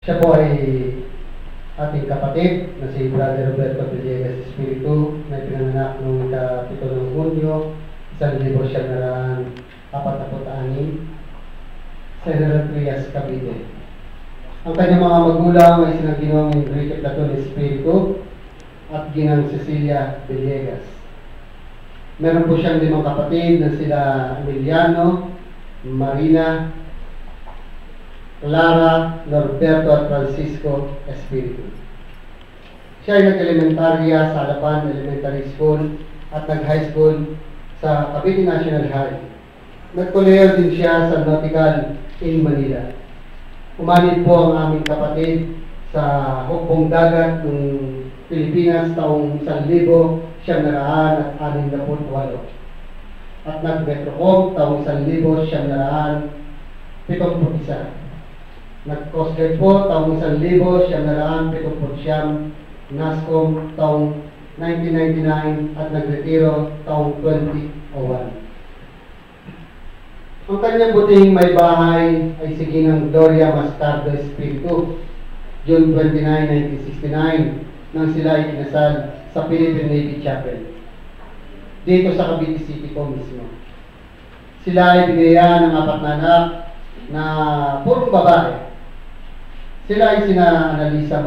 Siya po ay ating kapatid na si Brother Roberto Villegas Espiritu na pinanganak noong ika-7 ng Hunyo, 1946 sa General Trias, Cavite. Ang kanyang mga magulang ay sinang Ginoong Enrique Platon Espiritu at Ginang Cecilia Villegas. Meron po siyang 5 kapatid na sila Emiliano, Marina, Clara, Norberto at Francisco Espiritu. Siya ay nag-elementarya sa Alapan Elementary School at nag-high school sa Cavite National High. Nagkolehiyo din siya sa Nautical in Manila. Umanid po ang aming kapatid sa hukbong dagat ng Pilipinas taong 1968 at nag-Metrocom taong 1971. Nag-Coast Guard po taong 1979, NASCOM taong 1999 at nagretiro taong 2001. Ang kanyang butihing may bahay ay si Ginang Gloria Mascardo Espiritu, June 29, 1969, nang sila ay kinasal sa Philippine Navy Chapel, dito sa Cavite City po mismo. Sila ay binayan ng 4 na anak na purong babae. Sila ay sina Analisa,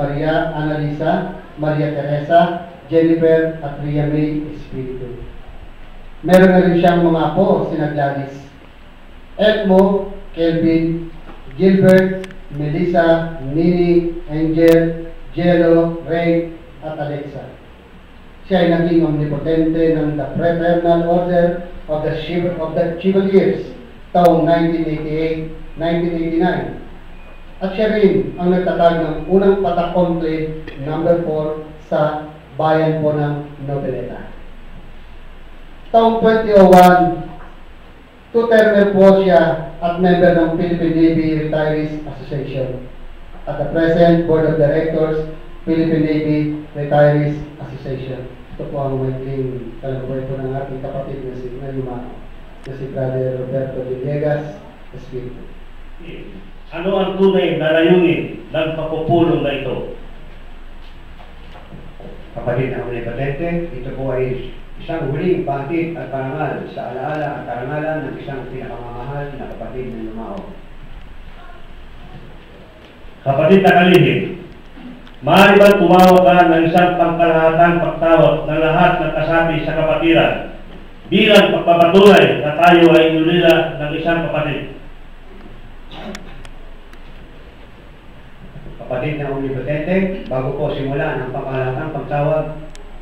Maria Teresa, Jennifer at Ria May Espiritu. Meron na rin siyang mga apo, sina Gladys, Edmo, Kelvin, Gilbert, Melissa, Nini, Angel, Jello, Ray at Alexa. Siya ay naging omnipotente ng the Fraternal Order of the Chevaliers taong 1988-1989. At siya rin ang nagtatag ng unang patak conclave number 4 sa bayan po ng Noveleta. Taong 2001, two-termer po siya at member ng Philippine Navy Retirees Association. At the present Board of Directors, Philippine Navy Retirees Association. Ito po ang magiging talagbay po ng ating kapatid na si Brother Roberto Villegas Espiritu. Ano ang tunay na layunin ng pagpupulong na ito? Kapatid na omnipotente, ito po ay isang huling batid at parangal sa alaala at karangalan ng isang pinakamamahal na kapatid ng Lumao. Kapatid na kalihim, maaari bang tumawag ka ng isang pangkalahatang pagtawag ng lahat ng kasapi sa kapatiran bilang pagpapatunay na tayo ay inulila ng isang kapatid? Kapatid na omnipotente, bago po simulan ang pangkalahatang pagtawag,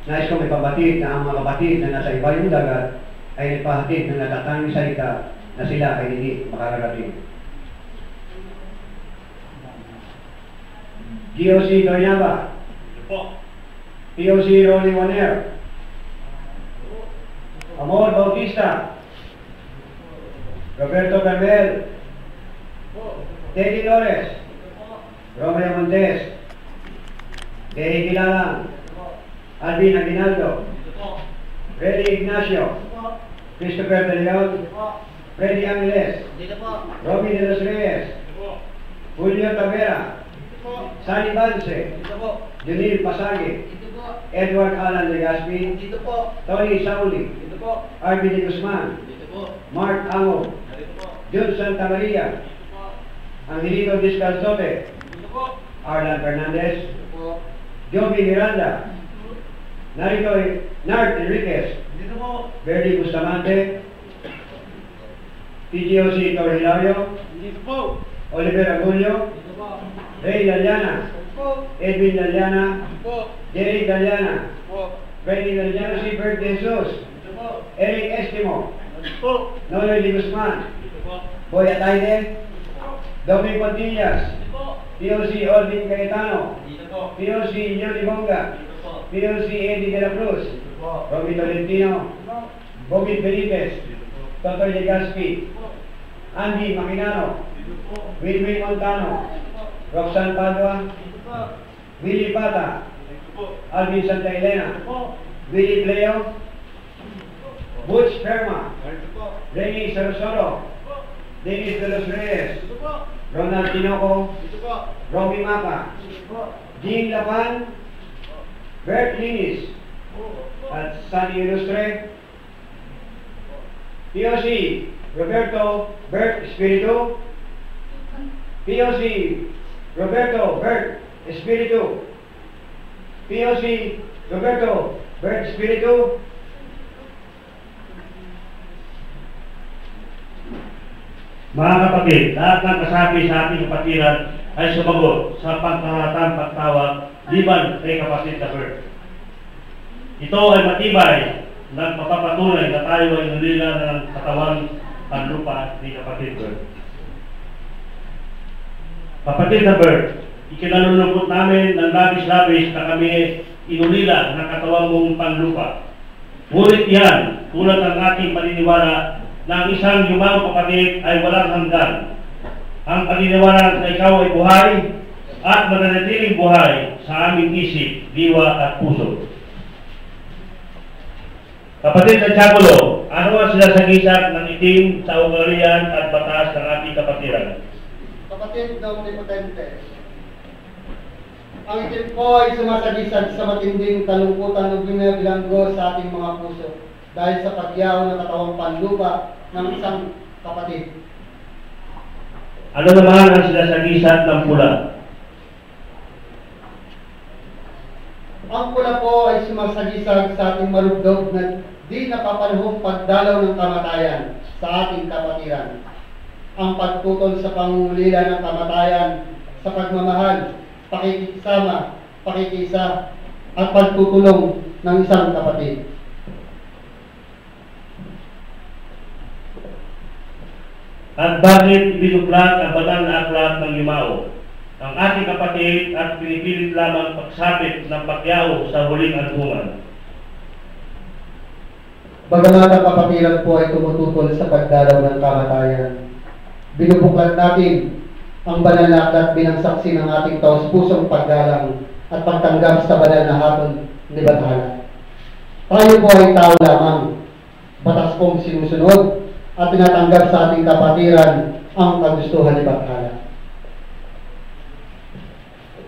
nais kong ipabatid na ang mga kapatid na nasa ibayong dagat ay nagpahatid ng natatanging salita na sila ay hindi makararating. GOC Doñaba, POC Rolly Waner, Amor Bautista, Roberto Carmel, Teddy Torres, Romeo Montes, Dehi Gilalang, Alvin Aguinaldo, Freddy Ignacio, Christopher De Leon, Freddy Angeles, Robin De Los Reyes, Julio Tavera, Sani Banse, Junil Pasage, Edward Alan Legaspi, Tony Sauli, Arvin De Guzman, Mark Ango, Jun Santa Maria, Angelito Discalzote, Arlan Fernandez, Joby Miranda, Nard Enriquez, Verdi Bustamante, TGOC Tor Hilario, Oliver Agulio, Ray Daliana, Edwin Daliana, Jerry Daliana, Freddy Daliana, si Bert Jesus, Eric Estimo, Noel Di Guzman, Boy Ataide, Dominic Pontillas, POC Ordin Cayetano, POC Johnny Bonga, POC Eddie De La Cruz, Romy Tolentino, Bobby Benitez, Toto Legaspi, Andy Maquinano, Wilwin Montano, Roxanne Padua, Willie Pata, Alvin Santa Elena, Willie Pleo, Butch Ferma, Renny Sarasoro, Dennis De Los Reyes, Ronald Tinoco, Romy Mapa, Jean Lapan, Bert Linis, at Sunny Ilustre, POC Roberto Bert Espiritu, POC Roberto Bert Espiritu, POC Roberto Bert Espiritu. Mga kapatid, lahat ng kasapi sa ating kapatiran ay sumagot sa pangkahatang pagtawag liban kay kapatid na Bert. Ito ay matibay na mapapatunay na tayo ay nulila ng katawan panlupa ni kapatid Bert. Kapatid na Bert, ikinalulungkot namin ng labis-labis na kami inulila ng katawang mong panlupa. Ngunit yan, tulad ng ating paniniwala na ang isang yumang kapatid ay walang hanggan. Ang paniniwala na ikaw ay buhay at mananatiling buhay sa aming isip, diwa at puso. Kapatid na Diabulo, ano ang sinasagisag ng itim sa ugalian at batas ng ating kapatiran? Kapatid na omnipotente, ang itim po ay sumasagisag sa matinding kalungkutan ng binabilanggo sa ating mga puso dahil sa pagyaw ng katawang panlupa ng isang kapatid. Ano naman ang sinasagisag ng pula? Ang pula po ay sumasagisag sa ating malugdog na di napapanahong pagdalaw ng kamatayan sa ating kapatiran. Ang pagtutol sa pangungulila ng kamatayan sa pagmamahal, pakikisama, pakikisa, at pagtutulong ng isang kapatid. At bakit binuklat ang banal na aklat ng Yumao? Ang ating kapatid at pinipilit lamang pagsapit ng pagyaw sa huling albuman. Bagamat ang kapatiran po ay tumututol sa pagdalaw ng kamatayan, binubuklat natin ang banal na aklat bilang saksi ng ating taos-pusong paggalang at pagtanggap sa banal na hatol ni Bathala. Tayo po ay tao lamang, batas pong sinusunod at tinatanggap sa ating kapatiran ang kagustuhan ni Bathala.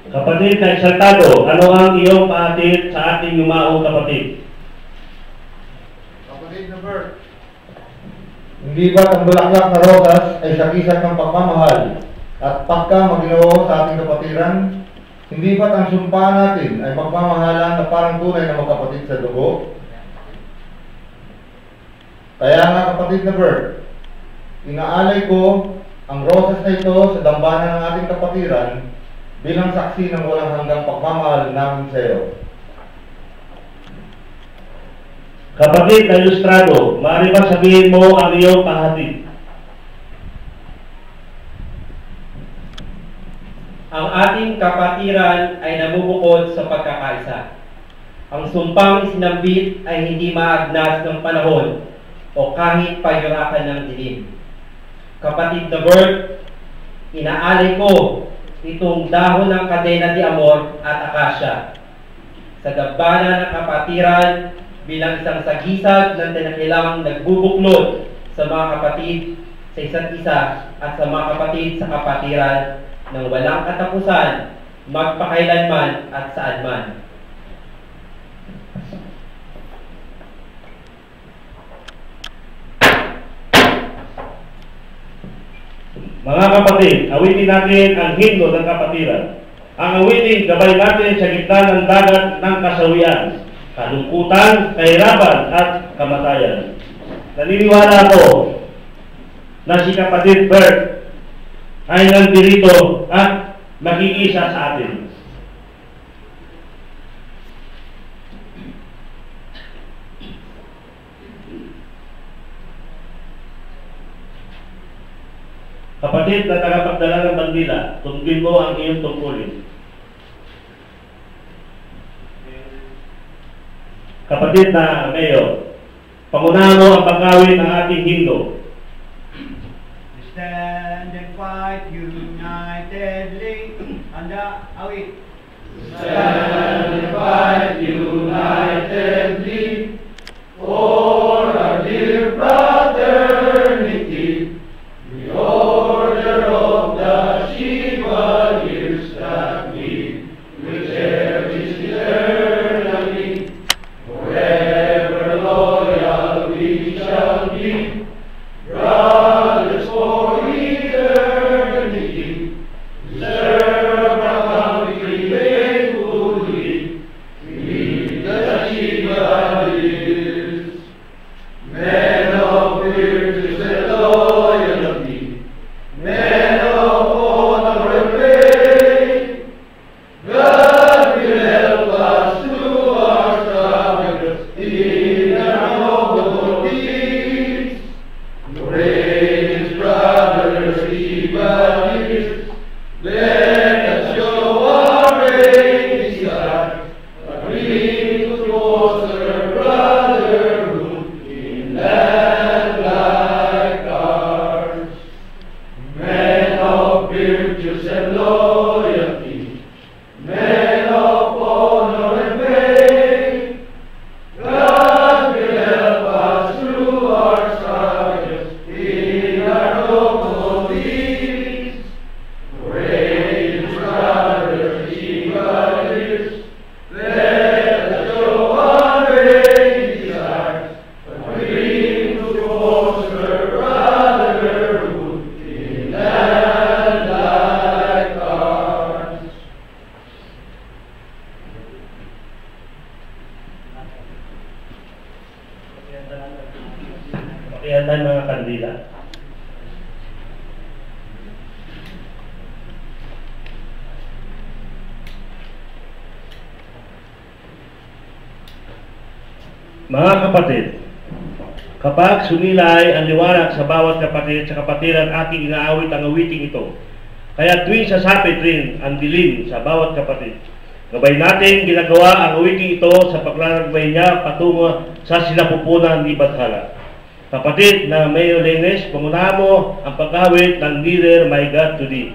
Kapatid na eksaltado, ano ang iyong pahatid sa ating Yumao kapatid? Kapatid na Bert, hindi ba't ang bulaklak na rosas ay sagisag ng pagmamahal at pagka-Maginoo sa ating kapatiran? Hindi ba't ang sumpa natin ay pagmamahalan na parang tunay na magkapatid sa dugo? Kaya nga kapatid na Bert, inaalay ko ang rosas na ito sa dambana ng ating kapatiran bilang saksi ng walang hanggang pagmamahal namin sa iyo. Kapatid na ilustrado, maaari ba sabihin mo ang iyong pahatid? Ang ating kapatiran ay namumukod sa pagkakaisa. Ang sumpang isinambit ay hindi maagnas ng panahon o kahit payurakan ng dilim. Kapatid na Bert, inaalay ko itong dahon ng kadena de amor at akasya sa gabana ng kapatiran bilang isang sagisag ng tinakilang nagbubuklod sa mga kapatid sa isa't isa at sa mga kapatid sa kapatiran ng walang katapusan, magpakailanman at saanman. Mga kapatid, awitin natin ang himno ng kapatiran. Ang awitin, gabay natin sa gitna ng dagat ng kasawian, kalungkutan, kahirapan at kamatayan. Naniniwala ako na si kapatid Bert ay nandirito at makikisa sa atin. Kapatid na tagapagdala ng bandila, tundin mo ang iyong tungkulin. Kapatid na Mayor, pangunahan mo ang pagkawin ng ating himno. Stand and fight unitedly. Handa, awit. Stand and fight unitedly for our dear fraternity, the order of the tayo mga kandila. Mga kapatid, kapag sumilay ang liwanag sa bawat kapatid sa kapatiran, ating inaawit ang awiting ito. Kaya tuwing sasapit rin ang dilim sa bawat kapatid, gabay natin ginagawa ang awiting ito sa paglalakbay niya patungo sa sinapupunan ni Bathala. Kapatid na Mayor Lenes, pangunahan mo ang pag-awit ng Nearer My God to Thee.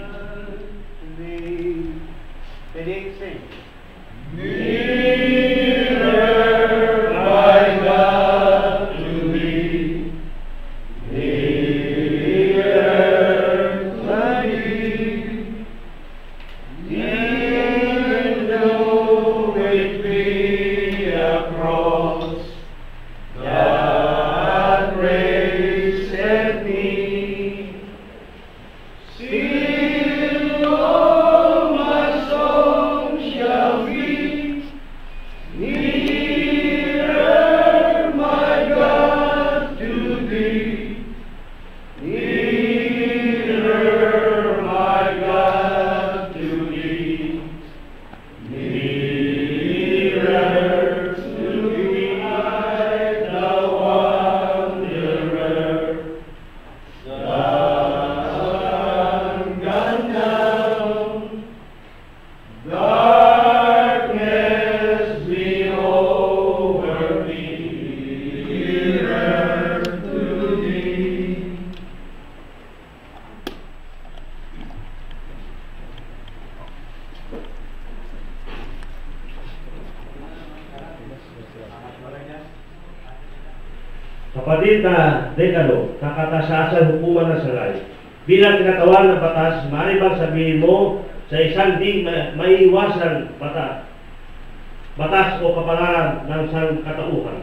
Kapatid na dekalo, kakatasasan hukuman na salay. Bilang kinatawan ng batas, maaari bang sabihin mo sa isang di maiiwasan batas o kapalaran ng sangkatauhan?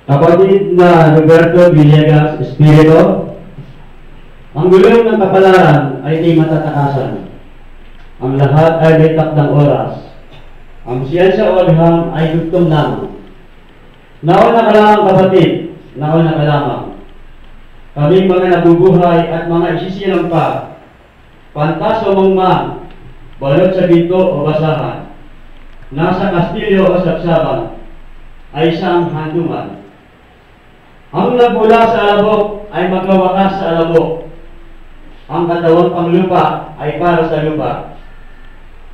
Kapatid na Roberto Villegas Espirito, ang gulong ng kapalaran ay di matatakasan. Ang lahat ay may takdang oras. Ang siyensya o aliham ay gutom lamang. Nauna ka lamang kapatid, nauna ka lamang. Kaming mga nabubuhay at mga isisilang pa, pantas o mangmang, balot sa binto o basahan, nasa kastilyo o sapsaban, ay isang hantungan. Ang nagmula sa alabok ay magwawakas sa alabok. Ang katawang panglupa ay para sa lupa.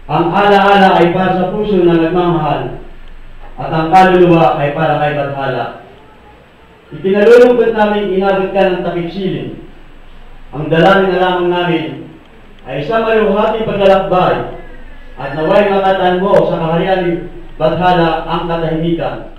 Ang ala-ala ay para sa puso na nagmamahal, at ang kaluluwa ay para kay Bathala. Itinalulungkot namin inabot ka ng takip siling. Ang dalangin na lamang namin ay isang maluhating paglalakbay, at naway makataan mo sa kaharian ni Bathala ang katahimikan.